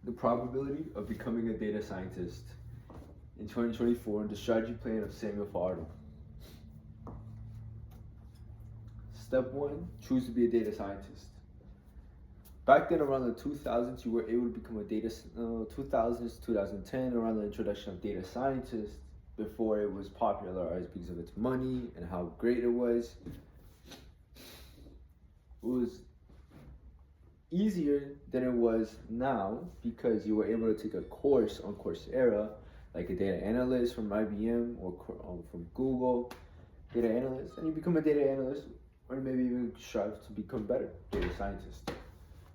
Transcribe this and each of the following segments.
the probability of becoming a data scientist in 2024 and the strategy plan of Samuel Fardell. Step 1, choose to be a data scientist. Back then, around the 2000s, you were able to become a 2000s, 2010, around the introduction of data scientists, before it was popularized because of its money and how great it was. It was easier than it was now because you were able to take a course on Coursera, like a data analyst from IBM or from Google, data analyst, and you become a data analyst, or maybe even strive to become better data scientist.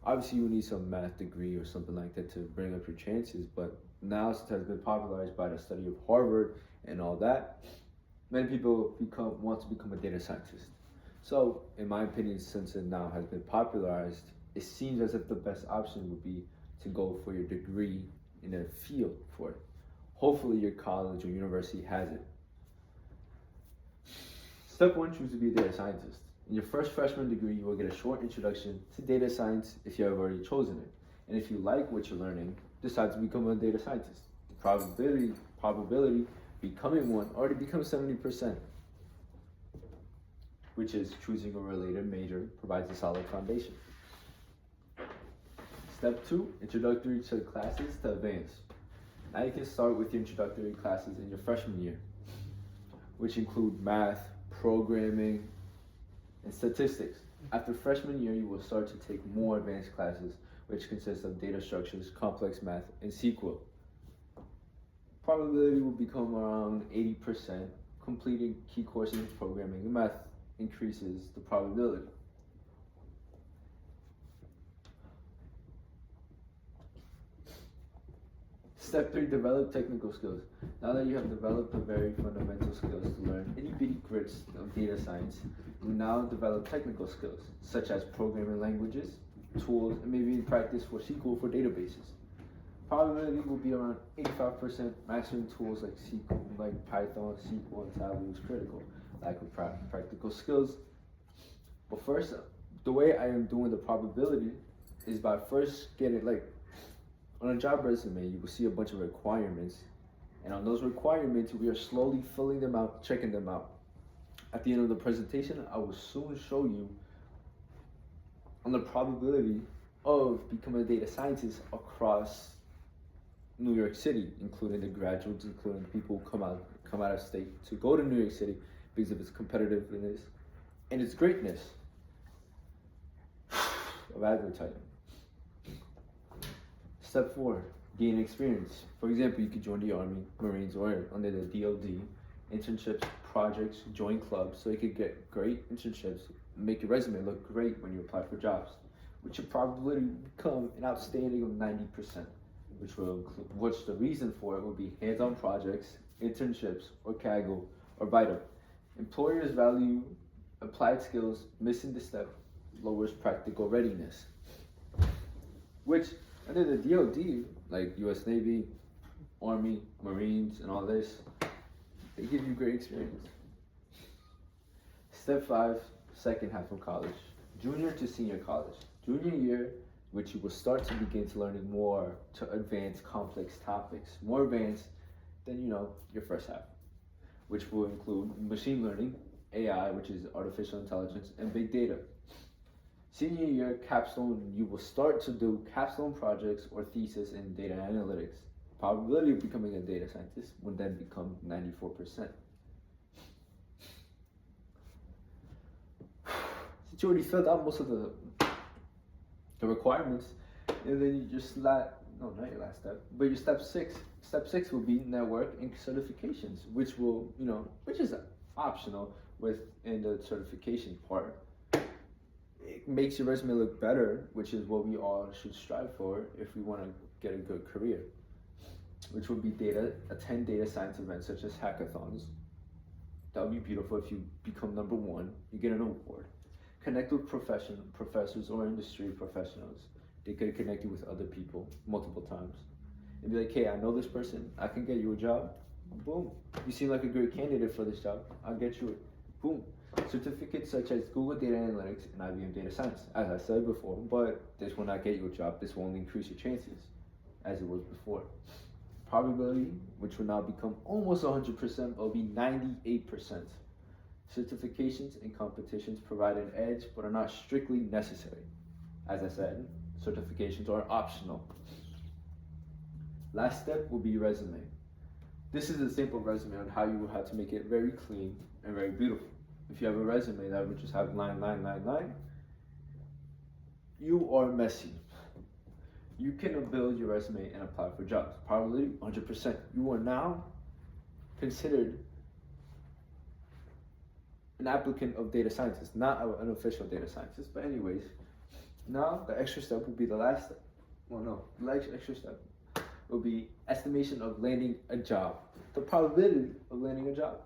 Obviously, you need some math degree or something like that to bring up your chances, but now since it has been popularized by the study of Harvard and all that, many people want to become a data scientist. So, in my opinion, since it now has been popularized, it seems as if the best option would be to go for your degree in a field for it. Hopefully, your college or university has it. Step 1, choose to be a data scientist. In your first freshman degree, you will get a short introduction to data science if you have already chosen it. And if you like what you're learning, decide to become a data scientist. The probability becoming one already becomes 70%, which is choosing a related major provides a solid foundation. Step 2, introductory to classes to advance. Now you can start with your introductory classes in your freshman year, which include math, programming, and statistics. After freshman year, you will start to take more advanced classes, which consist of data structures, complex math, and SQL. Probability will become around 80%. Completing key courses in programming and math increases the probability. Step 3, develop technical skills. Now that you have developed the very fundamental skills to learn itty bitty grits of data science, you now develop technical skills, such as programming languages, tools, and maybe practice for SQL for databases. Probability will be around 85%. Mastering tools like SQL, like Python, SQL, and Tableau is critical. Lack of practical skills. But first, the way I am doing the probability is by first getting, like, on a job resume, you will see a bunch of requirements, and on those requirements, we are slowly filling them out, checking them out. At the end of the presentation, I will soon show you on the probability of becoming a data scientist across New York City, including the graduates, including the people who come out of state to go to New York City because of its competitiveness and its greatness of advertising. Step 4, gain experience. For example, you could join the Army, Marines, or under the DoD, internships, projects, join clubs, so you could get great internships, make your resume look great when you apply for jobs, which will probably become an outstanding of 90%, which the reason for it will be hands-on projects, internships, or Kaggle, or vital. Employers value applied skills. Missing this step lowers practical readiness, which under the DoD, like US Navy, Army, Marines, and all this, they give you great experience. Step 5, second half of college. Junior to senior college. Junior year, which you will start to begin to learning more to advanced complex topics, more advanced than your first half, which will include machine learning, AI, which is artificial intelligence, and big data. Senior year, capstone, you will start to do capstone projects or thesis in data analytics. Probability of becoming a data scientist would then become 94%. Since you already filled out most of the requirements, and then you just not your last step, but your step 6. Step 6 will be network and certifications, which is optional within the certification part. It makes your resume look better, which is what we all should strive for if we want to get a good career, which would be attend data science events such as hackathons. That would be beautiful. If you become number 1, you get an award. Connect with professors or industry professionals. They could connect you with other people multiple times and be like, hey, I know this person, I can get you a job. Boom. You seem like a great candidate for this job, I'll get you it. Boom. Certificates such as Google Data Analytics and IBM Data Science, as I said before, but this will not get you a job. This will only increase your chances. as it was before. Probability, which will now become almost 100%, will be 98%. Certifications and competitions provide an edge but are not strictly necessary. As I said, certifications are optional. Last step will be resume. This is a simple resume on how you will have to make it very clean and very beautiful. If you have a resume that would just have line, you are messy. You can build your resume and apply for jobs. Probably 100%. You are now considered an applicant of data scientist, not an official data scientist. But anyways, now the extra step will be the last step. Well, no, the extra step will be estimation of landing a job. The probability of landing a job.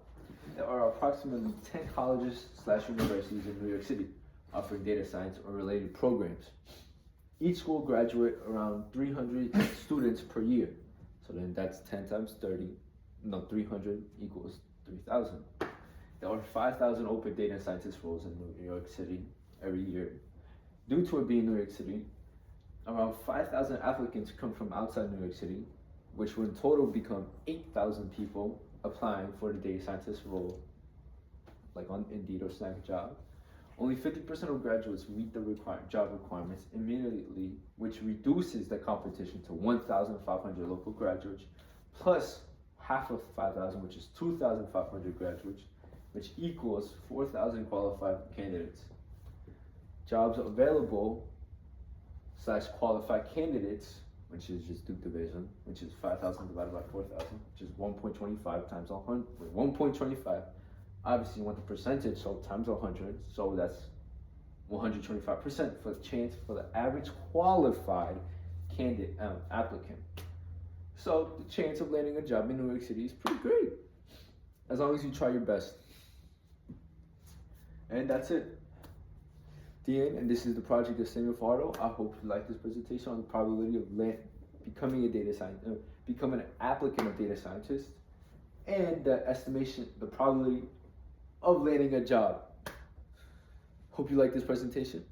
There are approximately 10 colleges/universities in New York City offering data science or related programs. Each school graduate around 300 students per year. So then that's 10 times 30, 300 equals 3,000. There are 5,000 open data scientist roles in New York City every year. Due to it being New York City, around 5,000 applicants come from outside New York City, which will in total become 8,000 people applying for the data scientist role, like on Indeed or Snapjob. Only 50% of graduates meet the job requirements immediately, which reduces the competition to 1,500 local graduates, plus half of 5,000, which is 2,500 graduates, which equals 4,000 qualified candidates. Jobs available / qualified candidates, which is just Duke division, which is 5,000 divided by 4,000, which is 1.25 times 100, 1.25. Obviously you want the percentage, so times 100, so that's 125% for the chance for the average qualified candidate applicant. So the chance of landing a job in New York City is pretty great, as long as you try your best. And that's it. The end, and this is the project of Samuel Fardo. I hope you like this presentation on the probability of becoming a data scientist, becoming an applicant of data scientist, and the probability of landing a job. Hope you like this presentation.